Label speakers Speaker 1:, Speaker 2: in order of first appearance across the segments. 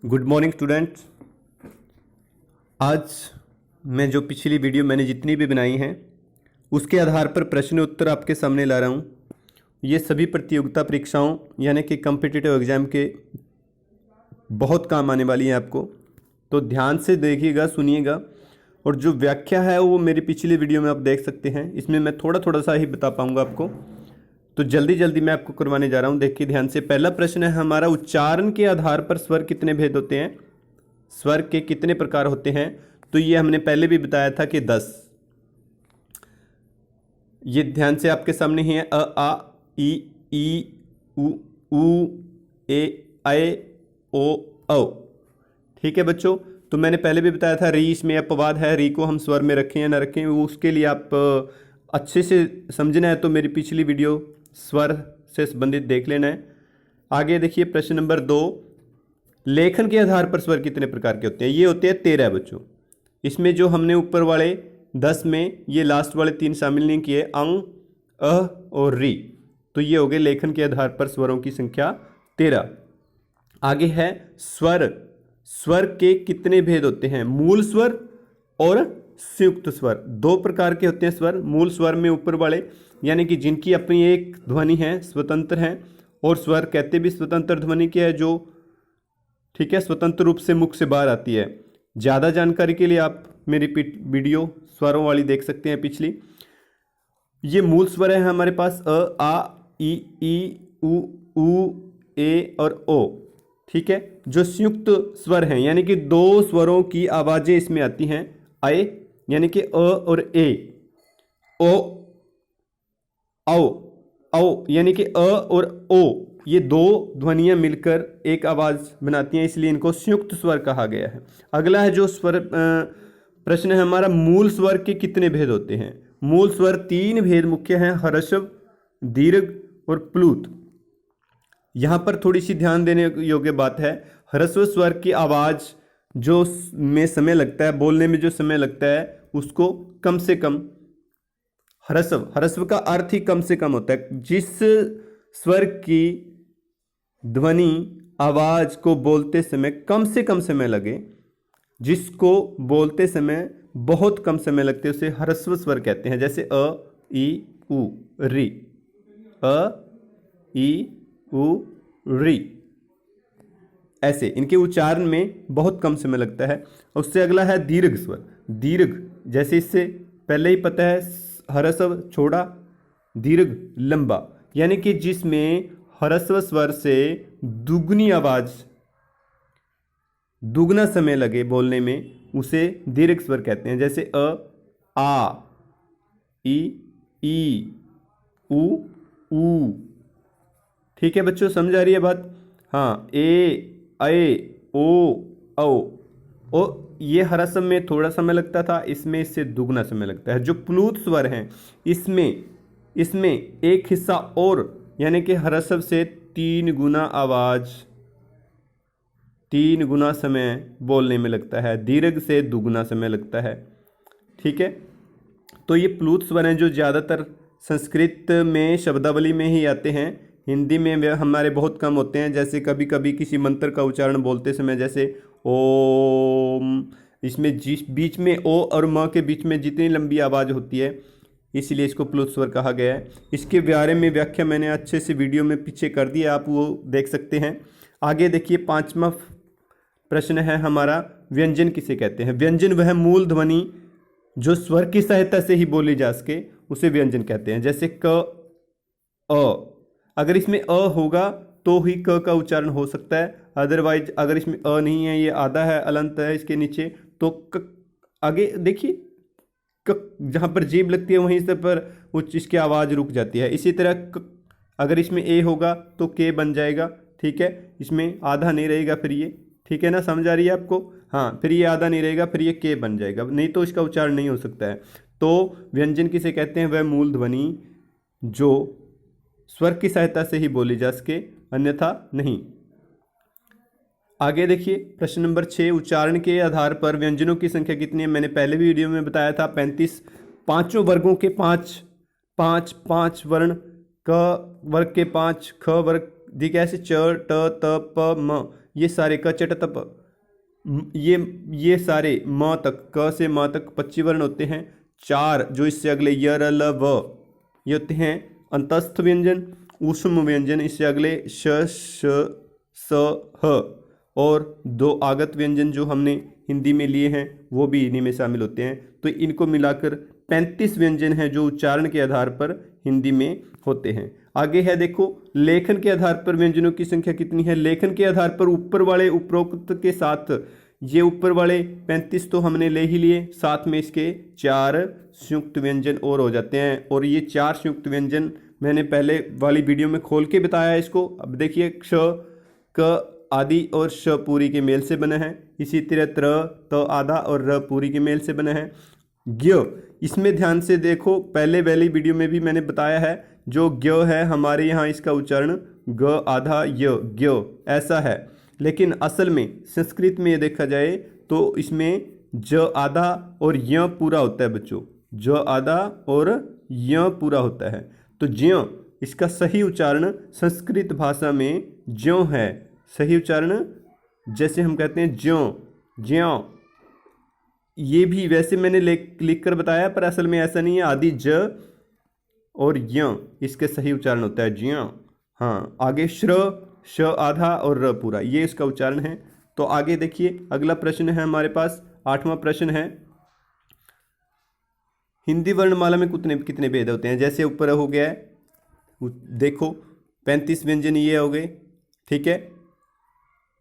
Speaker 1: Good morning students. आज मैं जो पिछली वीडियो मैंने जितनी भी बनाई हैं उसके आधार पर प्रश्न उत्तर आपके सामने ला रहा हूँ। ये सभी प्रतियोगिता परीक्षाओं यानी कि कॉम्पिटिटिव एग्ज़ाम के बहुत काम आने वाली हैं आपको, तो ध्यान से देखिएगा, सुनिएगा। और जो व्याख्या है वो मेरी पिछली वीडियो में आप देख सकते हैं। इसमें मैं थोड़ा थोड़ा सा ही बता पाऊँगा आपको, तो जल्दी जल्दी मैं आपको करवाने जा रहा हूँ। देखिए ध्यान से। पहला प्रश्न है हमारा, उच्चारण के आधार पर स्वर कितने भेद होते हैं, स्वर के कितने प्रकार होते हैं। तो ये हमने पहले भी बताया था कि 10। ये ध्यान से आपके सामने ही है। अ आ ई ई उ ए ऐ ओ औ। ठीक है बच्चों, तो मैंने पहले भी बताया था री इसमें अपवाद है। री को हम स्वर में रखें या ना रखें वो उसके लिए आप अच्छे से समझना है तो मेरी पिछली वीडियो स्वर से संबंधित देख लेना है। आगे देखिए प्रश्न नंबर 2, लेखन के आधार पर स्वर कितने प्रकार के होते हैं। ये होते हैं 13 बच्चों। इसमें जो हमने ऊपर वाले 10 में ये लास्ट वाले 3 शामिल नहीं किए, अंग, अ और री, तो ये हो गए लेखन के आधार पर स्वरों की संख्या 13। आगे है स्वर। स्वर के कितने भेद होते हैं, मूल स्वर और संयुक्त स्वर। 2 प्रकार के होते हैं स्वर। मूल स्वर में ऊपर वाले यानी कि जिनकी अपनी एक ध्वनि है, स्वतंत्र है, और स्वर कहते भी स्वतंत्र ध्वनि की है जो, ठीक है, स्वतंत्र रूप से मुख से बाहर आती है। ज़्यादा जानकारी के लिए आप मेरी वीडियो स्वरों वाली देख सकते हैं पिछली। ये मूल स्वर है हमारे पास अ आ ई उ ए और ओ। ठीक है, जो संयुक्त स्वर हैं यानी कि 2 स्वरों की आवाज़ें इसमें आती हैं, आए यानी कि अ और ए, ओ औ औ यानी कि अ और ओ, ये 2 ध्वनियां मिलकर एक आवाज़ बनाती हैं, इसलिए इनको संयुक्त स्वर कहा गया है। अगला है जो स्वर प्रश्न है हमारा, मूल स्वर के कितने भेद होते हैं। मूल स्वर 3 भेद मुख्य हैं, ह्रस्व, दीर्घ और प्लुत। यहाँ पर थोड़ी सी ध्यान देने योग्य बात है। ह्रस्व स्वर की आवाज़ जो में समय लगता है, बोलने में जो समय लगता है, उसको कम से कम, ह्रस्व का अर्थ ही कम से कम होता है। जिस स्वर की ध्वनि आवाज को बोलते समय कम से कम समय लगे, जिसको बोलते समय बहुत कम समय लगते हैं, उसे ह्रस्व स्वर कहते हैं। जैसे अ ई उ री, अ ई उ री, ऐसे इनके उच्चारण में बहुत कम समय लगता है। उससे अगला है दीर्घ स्वर। दीर्घ जैसे इससे पहले ही पता है, ह्रस्व छोड़ा, दीर्घ लंबा, यानी कि जिसमें ह्रस्व स्वर से दुगनी आवाज, दुगना समय लगे बोलने में, उसे दीर्घ स्वर कहते हैं। जैसे अ आ ई उ। ठीक है बच्चों, समझ आ रही है बात। हाँ, ए ऐ ओ औ ये ह्रस्व में थोड़ा समय लगता था, इसमें इससे दुगना समय लगता है। जो प्लुत स्वर हैं इसमें एक हिस्सा और, यानी कि ह्रस्व से 3 गुना आवाज, 3 गुना समय बोलने में लगता है, दीर्घ से दुगना समय लगता है। ठीक है, तो ये प्लुत स्वर हैं जो ज़्यादातर संस्कृत में शब्दावली में ही आते हैं, हिंदी में वे हमारे बहुत कम होते हैं। जैसे कभी कभी किसी मंत्र का उच्चारण बोलते समय, जैसे ओम, इसमें जिस बीच में ओ और म के बीच में जितनी लंबी आवाज़ होती है, इसीलिए इसको प्लुत स्वर कहा गया है। इसके बारे में व्याख्या मैंने अच्छे से वीडियो में पीछे कर दी है, आप वो देख सकते हैं। आगे देखिए 5वां प्रश्न है हमारा, व्यंजन किसे कहते हैं। व्यंजन वह मूल ध्वनि जो स्वर की सहायता से ही बोली जा सके, उसे व्यंजन कहते हैं। जैसे क अ, अगर इसमें अ होगा तो ही क का उच्चारण हो सकता है, अदरवाइज अगर इसमें अ नहीं है, ये आधा है, अलंत है इसके नीचे, तो क। आगे देखिए क जहाँ पर जीभ लगती है वहीं से पर इसकी आवाज़ रुक जाती है। इसी तरह क, अगर इसमें ए होगा तो के बन जाएगा। ठीक है, इसमें आधा नहीं रहेगा फिर ये, ठीक है ना, समझ आ रही है आपको। हाँ, फिर ये आधा नहीं रहेगा, फिर ये के बन जाएगा, नहीं तो इसका उच्चारण नहीं हो सकता है। तो व्यंजन किसे कहते हैं, वह मूल ध्वनि जो स्वर की सहायता से ही बोली जा सके, अन्यथा नहीं। आगे देखिए प्रश्न नंबर 6, उच्चारण के आधार पर व्यंजनों की संख्या कितनी है। मैंने पहले भी वीडियो में बताया था 35। पांचों वर्गों के 5 वर्ण, क वर्ग के 5, ख वर्ग, ठीक है, ऐसे च ट त प म, ये सारे क चट तप, ये सारे म तक, क से म तक 25 वर्ण होते हैं। 4 जो इससे अगले य र ल व, ये होते हैं अंतस्थ व्यंजन। ऊष्म व्यंजन इससे अगले श श स ह, और 2 आगत व्यंजन जो हमने हिंदी में लिए हैं वो भी इन्हीं में शामिल होते हैं। तो इनको मिलाकर 35 व्यंजन हैं जो उच्चारण के आधार पर हिंदी में होते हैं। आगे है देखो, लेखन के आधार पर व्यंजनों की संख्या कितनी है। लेखन के आधार पर ऊपर वाले उपरोक्त के साथ, ये ऊपर वाले 35 तो हमने ले ही लिए, साथ में इसके 4 संयुक्त व्यंजन और हो जाते हैं। और ये 4 संयुक्त व्यंजन मैंने पहले वाली वीडियो में खोल के बताया इसको। अब देखिए, क्ष, क आदि और श पूरी के मेल से बना है। इसी तरह त्र, त आधा और र पूरी के मेल से बना है। ज्ञ, इसमें ध्यान से देखो, पहले वाली वीडियो में भी मैंने बताया है, जो ज्ञ है हमारे यहाँ इसका उच्चारण ग आधा य, ज्ञ ऐसा है। लेकिन असल में संस्कृत में ये देखा जाए तो इसमें ज आधा और य पूरा होता है बच्चों, ज आधा और य पूरा होता है। तो ज्यों, इसका सही उच्चारण संस्कृत भाषा में ज्यों है। सही उच्चारण जैसे हम कहते हैं ज्यों, ज्यों, ये भी वैसे मैंने लिख कर बताया, पर असल में ऐसा नहीं है। आदि ज और य इसके सही उच्चारण होता है ज्यों। हाँ, आगे श्र, श आधा और र पूरा, ये इसका उच्चारण है। तो आगे देखिए, अगला प्रश्न है हमारे पास, 8वां प्रश्न है, हिंदी वर्णमाला में कितने भेद होते हैं। जैसे ऊपर हो गया है, देखो 35 व्यंजन ये हो गए, ठीक है,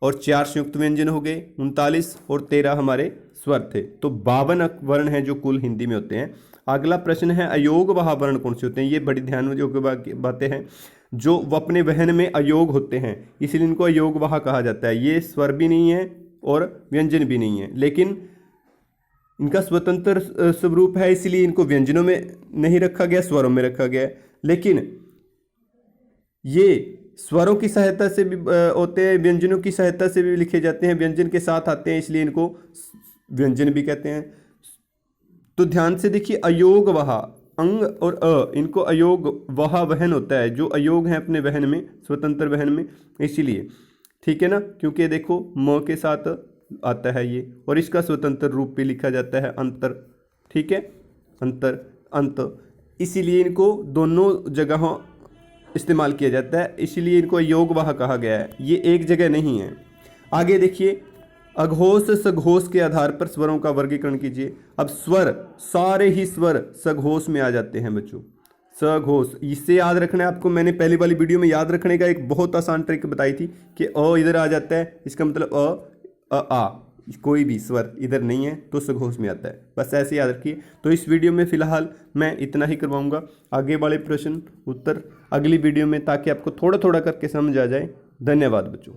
Speaker 1: और 4 संयुक्त व्यंजन हो गए 39, और 13 हमारे स्वर थे। तो 52 वर्ण हैं जो कुल हिंदी में होते हैं। अगला प्रश्न है, अयोग वहा वर्ण कौन से होते हैं। ये बड़ी ध्यान में जो बातें हैं, जो अपने वहन में अयोग होते हैं, इसलिए इनको अयोग वहा कहा जाता है। ये स्वर भी नहीं है और व्यंजन भी नहीं है, लेकिन इनका स्वतंत्र स्वरूप है, इसलिए इनको व्यंजनों में नहीं रखा गया, स्वरों में रखा गया है। लेकिन ये स्वरों की सहायता से भी होते हैं, व्यंजनों की सहायता से भी लिखे जाते हैं, व्यंजन के साथ आते हैं, इसलिए इनको व्यंजन भी कहते हैं। तो ध्यान से देखिए, अयोग वहा, अंग और अ, इनको अयोग वहा वहन होता है, जो अयोग है अपने वहन में, स्वतंत्र वहन में, इसीलिए, ठीक है ना, क्योंकि देखो म के साथ आता है ये, और इसका स्वतंत्र रूप भी लिखा जाता है अंतर, ठीक है, अंतर, अंत, इसीलिए इनको दोनों जगहों इस्तेमाल किया जाता है, इसीलिए इनको अयोग वहा कहा गया है, ये एक जगह नहीं है। आगे देखिए, अघोष सघोष के आधार पर स्वरों का वर्गीकरण कीजिए। अब स्वर, सारे ही स्वर सघोष में आ जाते हैं बच्चों, सघोष, इससे याद रखना है आपको। मैंने पहली वाली वीडियो में याद रखने का एक बहुत आसान ट्रिक बताई थी कि अ इधर आ जाता है, इसका मतलब आ, कोई भी स्वर इधर नहीं है तो सघोष में आता है, बस ऐसे याद रखिए। तो इस वीडियो में फिलहाल मैं इतना ही करवाऊंगा, आगे वाले प्रश्न उत्तर अगली वीडियो में, ताकि आपको थोड़ा थोड़ा करके समझ आ जाए। धन्यवाद बच्चों।